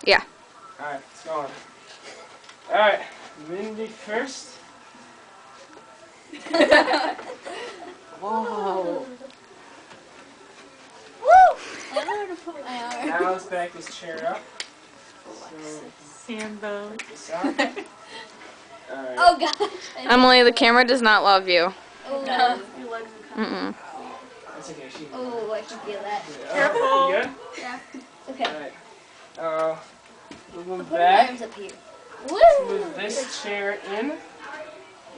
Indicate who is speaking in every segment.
Speaker 1: Yeah.
Speaker 2: Alright, it's going. Alright, Mindy first.
Speaker 3: Whoa.
Speaker 4: Woo! I don't know where to put my arm.
Speaker 2: Now let's back this chair up. So,
Speaker 3: Sambo.
Speaker 2: put this out. Alright.
Speaker 4: Oh gosh.
Speaker 1: Emily, the camera does not love you.
Speaker 4: Oh,
Speaker 3: No.
Speaker 1: Mm-mm.
Speaker 2: That's okay, she can.
Speaker 4: oh, I can feel that.
Speaker 3: Careful.
Speaker 2: You good?
Speaker 4: Yeah. Okay.
Speaker 2: Alright. We'll move
Speaker 4: Put my
Speaker 2: back.
Speaker 4: arms up here.
Speaker 2: Let's
Speaker 4: Woo!
Speaker 2: move this chair in. There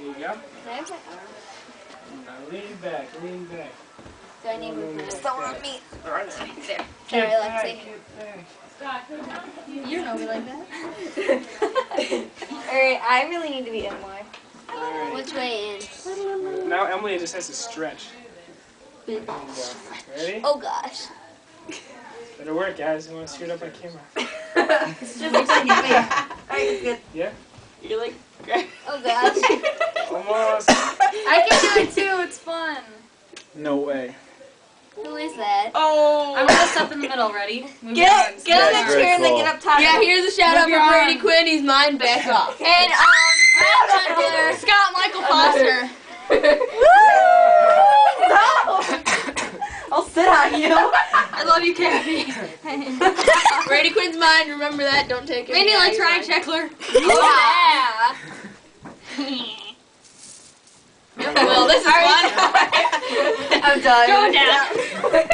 Speaker 2: you go.
Speaker 4: Can I have my arm?
Speaker 2: Now lean back, lean back.
Speaker 4: Do I need to move my arm?
Speaker 2: Don't want
Speaker 4: me.
Speaker 2: Alright.
Speaker 4: Sorry,
Speaker 2: Get
Speaker 4: Lexi.
Speaker 2: back, get back.
Speaker 4: You don't know me like that.
Speaker 5: Alright, I really need to be in more.
Speaker 2: Alright.
Speaker 4: Which way in?
Speaker 2: Now Emily just has to stretch. There you go. Ready?
Speaker 4: Oh gosh.
Speaker 2: Better work, guys. You want to shoot up on camera.
Speaker 5: It's just Alright, it's good.
Speaker 2: Yeah?
Speaker 3: You're like,
Speaker 4: Oh gosh.
Speaker 2: Almost.
Speaker 5: I can do it too, it's fun.
Speaker 2: No way.
Speaker 4: Who is that?
Speaker 3: oh.
Speaker 5: I'm gonna step in the middle, ready? Move your
Speaker 3: Get
Speaker 5: arms.
Speaker 3: on
Speaker 6: That's
Speaker 3: that
Speaker 6: very
Speaker 3: chair and then
Speaker 6: cool.
Speaker 3: get up top.
Speaker 5: Yeah, here's a shout out
Speaker 3: Move
Speaker 5: for
Speaker 3: your
Speaker 5: Brady
Speaker 3: arm.
Speaker 5: Quinn, he's mine, back off.
Speaker 4: And
Speaker 5: Scott Michael Foster.
Speaker 3: I'll sit on you.
Speaker 5: I love you, Kathy. Brady Quinn's mine, remember that, don't take it. Mindy likes Ryan Sheckler.
Speaker 4: yeah.
Speaker 5: Well, this is fun.
Speaker 3: I'm done.
Speaker 5: Go down.